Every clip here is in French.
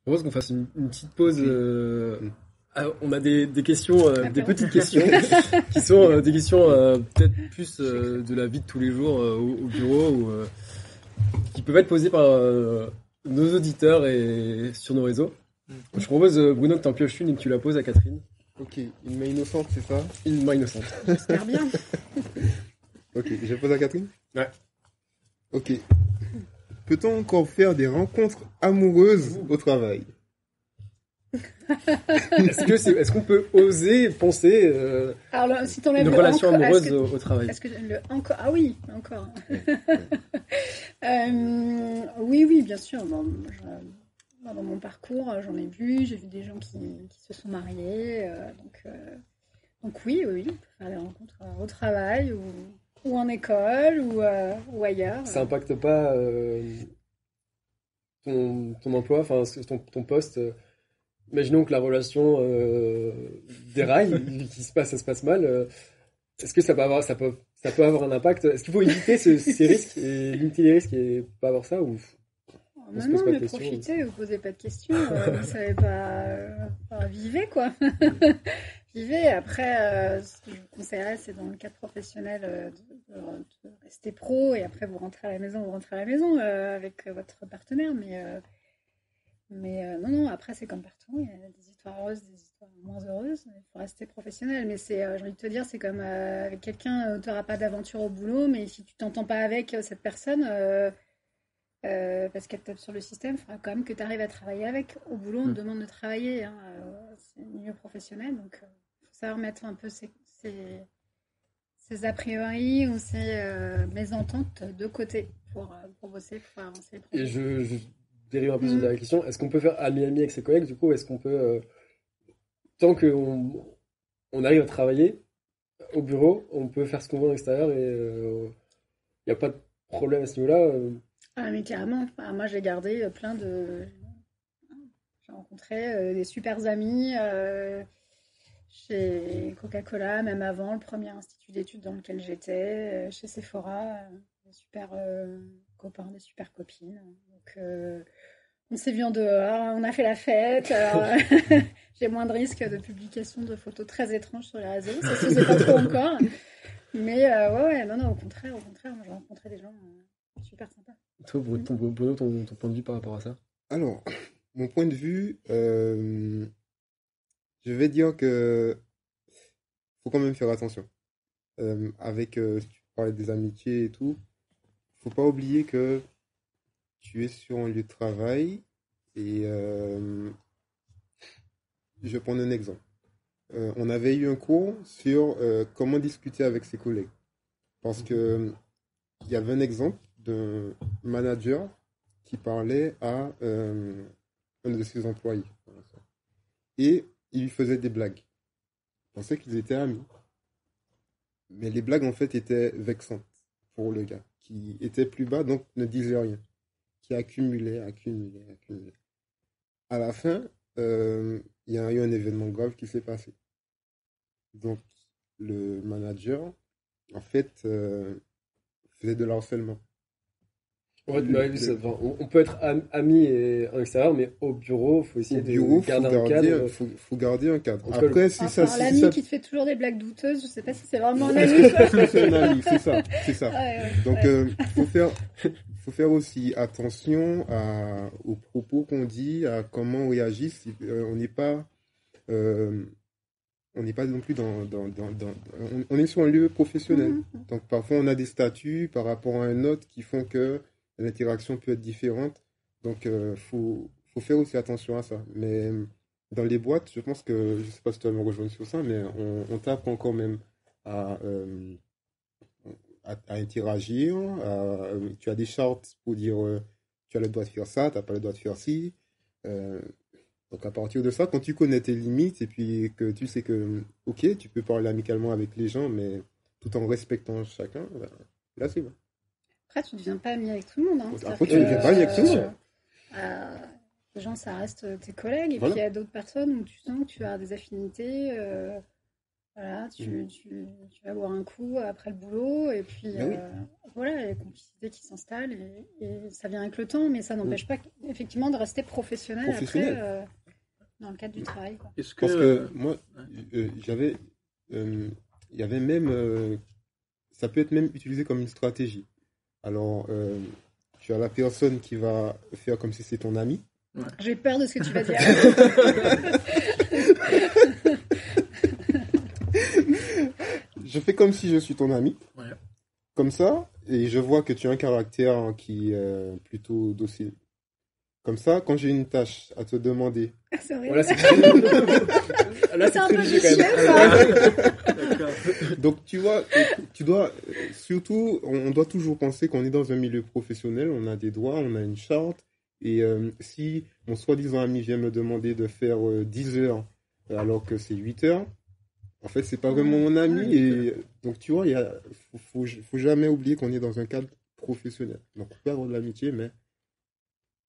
propose qu'on fasse une petite pause. Mm. On a des questions, des Apéro. petites questions, qui sont des questions peut-être plus de la vie de tous les jours au bureau, ou qui peuvent être posées par nos auditeurs et sur nos réseaux. Je propose, Bruno, que t'en pioches une et que tu la poses à Catherine. Ok, une main innocente, c'est ça? Une main innocente. J'espère bien. Ok, je pose à Catherine? Ouais. Ok. Peut-on encore faire des rencontres amoureuses au travail? Est-ce qu'on peut oser penser Alors, si t'enlèves une le relation encore, amoureuse au travail? est-ce que le encore, ah oui, encore. Oui, bien sûr. Bon, dans mon parcours, j'en ai vu, j'ai vu des gens qui se sont mariés, donc oui, on peut faire des rencontres au travail ou en école ou ailleurs. Ça impacte pas ton emploi, enfin ton poste. Imaginons que la relation déraille, ça se passe mal. Est-ce que ça peut avoir un impact? Est-ce qu'il faut éviter ces risques et limiter les risques et pas avoir ça, ou on se pose Non, pas de mais questions? profitez, vous posez pas de questions, vous savez pas, vivez quoi. Vivez. Après, ce que je vous conseillerais, c'est dans le cadre professionnel de rester pro et après vous rentrez à la maison, avec votre partenaire. Mais non, après c'est comme partout, il y a des histoires heureuses, des histoires moins heureuses. Il faut rester professionnel. Mais j'ai envie de te dire, c'est comme avec quelqu'un, tu n'auras pas d'aventure au boulot, mais si tu t'entends pas avec cette personne. Parce qu'elle tape sur le système, il faudra quand même que tu arrives à travailler avec. Au boulot, on te demande de travailler, hein, c'est un milieu professionnel, donc il faut savoir mettre un peu ces a priori ou ces mésententes de côté pour bosser, pour avancer. Et je dérive un peu de la question. Est-ce qu'on peut faire ami-ami avec ses collègues, du coup? Est-ce qu'on peut, tant qu'on arrive à travailler au bureau, on peut faire ce qu'on veut à l'extérieur et il n'y a pas de problème à ce niveau-là? Ah, mais carrément. Enfin, moi, j'ai gardé plein de. J'ai rencontré des super amis chez Coca-Cola, même avant le premier institut d'études dans lequel j'étais, chez Sephora, des super copains, des super copines. Donc, on s'est vu en dehors, on a fait la fête. Alors, j'ai moins de risques de publication de photos très étranges sur les réseaux, ça se faisait pas trop encore. Mais ouais, non, au contraire, moi j'ai rencontré des gens super sympas. Toi, Bruno, ton point de vue par rapport à ça? Alors, mon point de vue, je vais dire que faut quand même faire attention. Si tu parlais des amitiés et tout, faut pas oublier que tu es sur un lieu de travail et je vais prendre un exemple. On avait eu un cours sur comment discuter avec ses collègues. Parce que il y avait un exemple d'un manager qui parlait à un de ses employés. Et il lui faisait des blagues. Il pensait qu'ils étaient amis. Mais les blagues, en fait, étaient vexantes pour le gars, qui était plus bas, donc ne disait rien. Qui accumulait. À la fin, il y a eu un événement grave qui s'est passé. Donc, le manager, en fait, faisait de l'harcèlement. Ouais, on peut être amis à l'extérieur, mais au bureau, il faut essayer de garder un cadre. Faut garder un cadre. Après, l'ami qui te fait toujours des blagues douteuses, je sais pas si c'est vraiment un ami. C'est un ami, c'est ça. Ouais. Donc, faut faire aussi attention aux propos qu'on dit, à comment on réagit. On n'est pas non plus on est sur un lieu professionnel. Donc parfois on a des statuts par rapport à un autre qui font que l'interaction peut être différente. Donc faut faire aussi attention à ça. Mais dans les boîtes, je pense que, je sais pas si tu vas me rejoindre sur ça, mais on t'apprend quand même à interagir. Tu as des chartes pour dire tu as le droit de faire ça, tu n'as pas le droit de faire ci. Donc à partir de ça, quand tu connais tes limites et puis que tu sais que, ok, tu peux parler amicalement avec les gens, mais tout en respectant chacun, là c'est bon. Après, tu ne deviens pas ami avec tout le monde. Hein. Après, tu ne deviens pas ami avec tout le monde. Les gens, ça reste tes collègues. Et Voilà. puis il y a d'autres personnes où tu sens que tu as des affinités Voilà, tu vas boire un coup après le boulot, et puis voilà, les complicités qui s'installent, et ça vient avec le temps, mais ça n'empêche pas effectivement de rester professionnel après dans le cadre du travail, quoi. Parce que moi, j'avais, il y avait même, ça peut être même utilisé comme une stratégie. Alors, tu as la personne qui va faire comme si c'est ton ami. Ouais. J'ai peur de ce que tu vas dire. Je fais comme si je suis ton ami. Ouais. Comme ça, et je vois que tu as un caractère qui est plutôt docile. Comme ça, quand j'ai une tâche à te demander. C'est vrai. Voilà, c'est là, c'est un très peu léger quand même. Donc, tu vois, tu dois, surtout, on doit toujours penser qu'on est dans un milieu professionnel, on a des droits, on a une charte. Et si mon soi-disant ami vient me demander de faire 10 heures alors que c'est 8 heures, en fait, c'est pas vraiment mon ami. Et donc, tu vois, faut jamais oublier qu'on est dans un cadre professionnel. Donc, on peut avoir de l'amitié, mais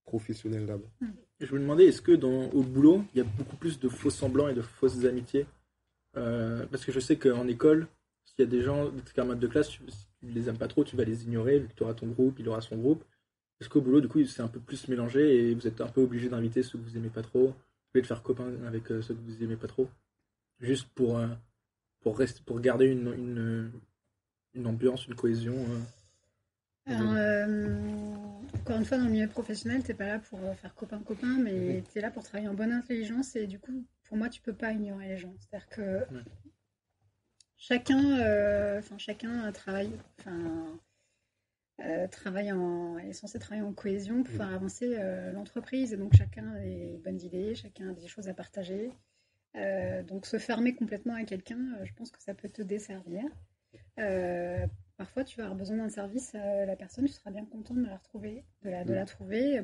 professionnel là-bas. Je me demandais, est-ce que au boulot, il y a beaucoup plus de faux semblants et de fausses amitiés parce que je sais qu'en école, s'il y a des gens, des camarades de classe, si tu les aimes pas trop, tu vas les ignorer, vu que tu auras ton groupe, il aura son groupe. Est-ce qu'au boulot, du coup, c'est un peu plus mélangé et vous êtes un peu obligé d'inviter ceux que vous aimez pas trop, de faire copain avec ceux que vous aimez pas trop, juste pour garder une ambiance, une cohésion. Alors, encore une fois, dans le milieu professionnel, t'es pas là pour faire copain-copain, mais t'es là pour travailler en bonne intelligence, et du coup, pour moi, tu peux pas ignorer les gens. C'est-à-dire que chacun est censé travailler en cohésion pour faire avancer l'entreprise, et donc chacun a des bonnes idées, chacun a des choses à partager. Donc se fermer complètement à quelqu'un, je pense que ça peut te desservir. Parfois, tu vas avoir besoin d'un service, la personne, tu seras bien contente de la retrouver, de la trouver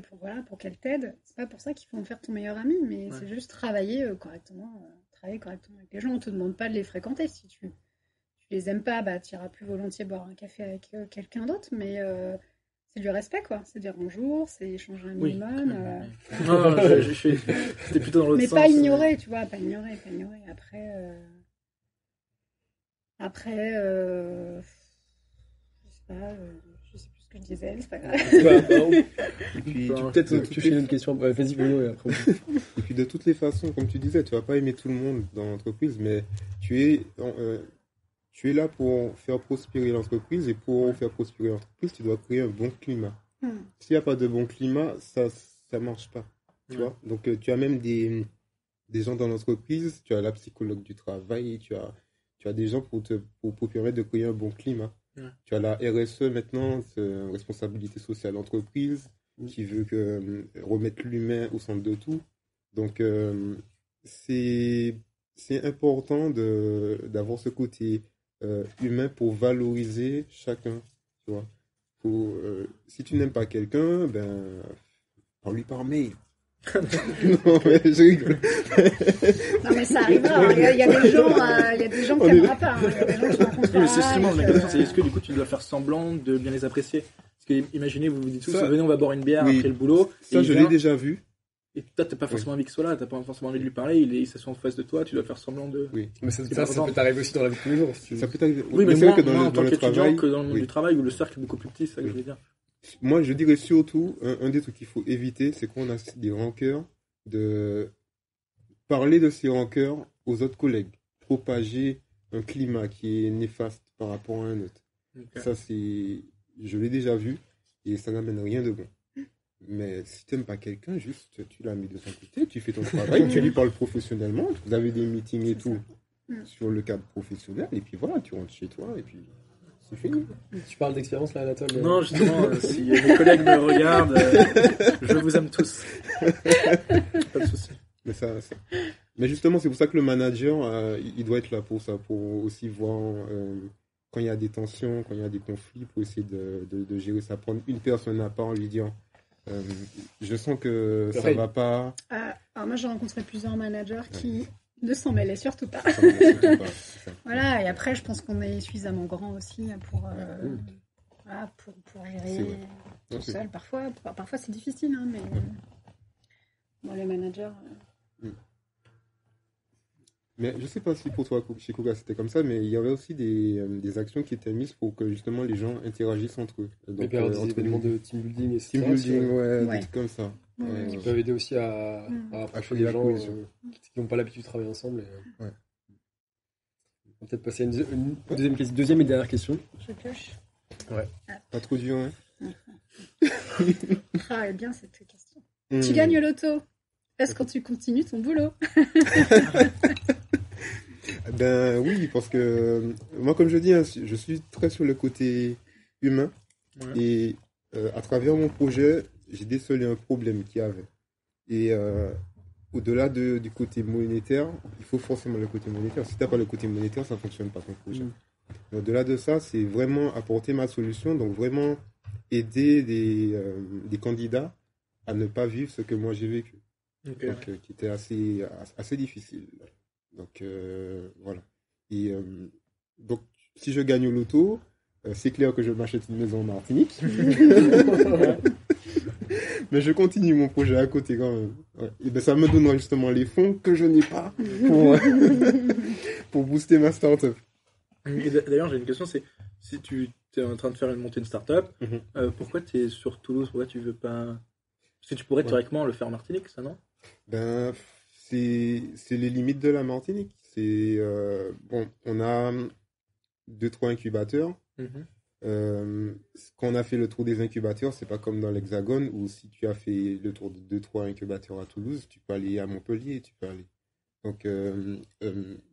pour qu'elle t'aide. C'est pas pour ça qu'il faut en faire ton meilleur ami, mais c'est juste travailler correctement avec les gens. On te demande pas de les fréquenter. Si tu les aimes pas, bah tu iras plus volontiers boire un café avec quelqu'un d'autre, mais c'est du respect, quoi. C'est dire bonjour, c'est échanger un minimum. Non, c'était plutôt dans l'autre mais sens. Mais pas ignorer, tu vois, pas ignorer. Après, je sais plus ce que je disais, c'est pas grave. Et puis, tu peux peut-être toucher une autre question. Vas-y, Bruno, et après. Et puis, de toutes les façons, comme tu disais, tu vas pas aimer tout le monde dans l'entreprise, mais tu es là pour faire prospérer l'entreprise, et pour faire prospérer l'entreprise, tu dois créer un bon climat. S'il n'y a pas de bon climat, ça marche pas. Tu vois. Donc, tu as même des gens dans l'entreprise, tu as la psychologue du travail, tu as des gens pour permettre de créer un bon climat. Tu as la RSE maintenant, c'est responsabilité sociale d'entreprise, qui veut remettre l'humain au centre de tout. Donc, c'est important d'avoir ce côté humain pour valoriser chacun. Tu vois. Si tu n'aimes pas quelqu'un, parle-lui par mail. Non, mais je rigole. Non, mais ça arrivera. Il y a des gens qui n'aimera pas. Il y a des gens qui rencontrent pas. C'est justement la question, c'est est-ce que du coup tu dois faire semblant de bien les apprécier? Parce que imaginez, vous vous dites tous, venez, on va boire une bière après le boulot. Ça, je l'ai déjà vu. Et toi, t'as pas forcément envie qu'il soit là, t'as pas forcément envie de lui parler, il s'assoit en face de toi, tu dois faire semblant de. Oui. Mais ça peut t'arriver aussi dans la vie de tous les jours. Ça peut t'arriver. Oui, mais c'est moins, vrai que moins en tant qu'étudiant travail, que dans le monde du travail où le cercle est beaucoup plus petit, c'est ça que je veux dire. Moi, je dirais surtout, un des trucs qu'il faut éviter, c'est qu'on a des rancœurs, de parler de ces rancœurs aux autres collègues, propager un climat qui est néfaste par rapport à un autre. Ça, je l'ai déjà vu, et ça n'amène rien de bon. Mais si tu n'aimes pas quelqu'un, juste tu l'as mis de son côté, tu fais ton travail, tu lui parles professionnellement, vous avez des meetings et tout sur le cadre professionnel, et puis voilà, tu rentres chez toi, et puis c'est fini. Tu parles d'expérience là, Anatole? Non, justement, si mes collègues me regardent, je vous aime tous. Pas de souci. Mais justement, c'est pour ça que le manager, il doit être là pour ça, pour aussi voir quand il y a des tensions, quand il y a des conflits, pour essayer de gérer ça. Prendre une personne à part, lui dire je sens que ça va pas. Alors moi, j'ai rencontré plusieurs managers qui ne s'en mêlaient surtout pas. Voilà, et après, je pense qu'on est suffisamment grand aussi pour gérer tout seul. Parfois c'est difficile, hein, mais les managers. Mais je sais pas si pour toi, chez Kuga, c'était comme ça, mais il y avait aussi des actions qui étaient mises pour que justement les gens interagissent entre eux. Et Donc, puis alors, des entre événements de team building, etc. team building, ouais, Ouais. des trucs comme ça. Ouais. Qui peuvent aider aussi à rapprocher créer les la gens cohésion. qui n'ont pas l'habitude de travailler ensemble. Ouais. On va peut-être passer à deuxième et dernière question. Je pioche. Pas trop dur, hein? Ah, elle est bien cette question. Hmm. Tu gagnes l'auto. Est-ce que tu continues ton boulot? Ben oui, parce que moi, comme je dis, hein, je suis très sur le côté humain. Ouais. Et à travers mon projet, j'ai décelé un problème qu'il y avait. Et au-delà du côté monétaire, il faut forcément le côté monétaire. Si tu n'as pas le côté monétaire, ça ne fonctionne pas ton projet. Mais au-delà de ça, c'est vraiment apporter ma solution, donc vraiment aider des candidats à ne pas vivre ce que moi j'ai vécu. Ok. Donc, qui était assez difficile. Donc, voilà. Et donc, si je gagne au loto, c'est clair que je m'achète une maison en Martinique. Mais je continue mon projet à côté quand même. Ouais. Et ben, ça me donnera justement les fonds que je n'ai pas pour booster ma start-up. Et d'ailleurs, j'ai une question, c'est si tu es en train de monter une start-up, pourquoi tu es sur Toulouse? Pourquoi tu veux pas... Parce que tu pourrais théoriquement le faire en Martinique, ça, non? Ben, c'est les limites de la Martinique. C'est bon, on a 2-3 incubateurs. Quand on a fait le tour des incubateurs, c'est pas comme dans l'Hexagone où si tu as fait le tour de 2-3 incubateurs à Toulouse, tu peux aller à Montpellier, tu peux aller. Donc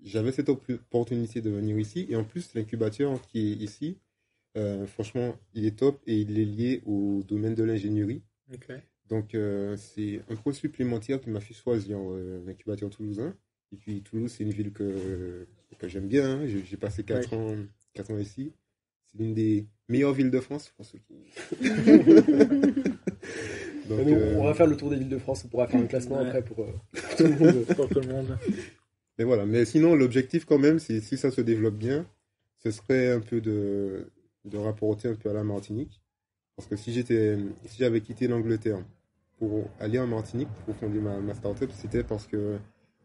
j'avais cette opportunité de venir ici et en plus l'incubateur qui est ici, franchement, il est top et il est lié au domaine de l'ingénierie. Okay. Donc c'est un point supplémentaire qui m'a fait choisir l'incubateur toulousain. Et puis Toulouse, c'est une ville que j'aime bien. Hein. J'ai passé 4 ans ici. C'est l'une des meilleures villes de France pour ceux qui... Donc, on va faire le tour des villes de France. On pourra faire un classement après pour tout le monde. Pour tout le monde. Mais voilà. Mais sinon, l'objectif quand même, c'est si ça se développe bien, ce serait un peu de rapporter un peu à la Martinique. Parce que si j'avais quitté l'Angleterre pour aller en Martinique pour fonder ma start-up, c'était parce que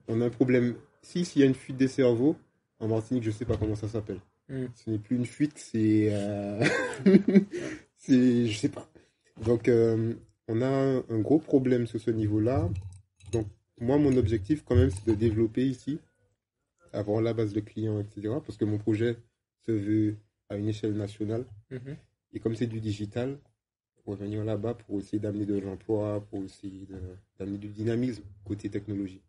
on a un problème. S'il y a une fuite des cerveaux, en Martinique, je sais pas comment ça s'appelle. Ce n'est plus une fuite, c'est... je sais pas. Donc, on a un gros problème sur ce niveau-là. Donc, moi, mon objectif, quand même, c'est de développer ici, avoir la base de clients, etc. Parce que mon projet se veut à une échelle nationale. Et comme c'est du digital, revenir là-bas pour essayer d'amener de l'emploi, pour essayer d'amener du dynamisme côté technologie.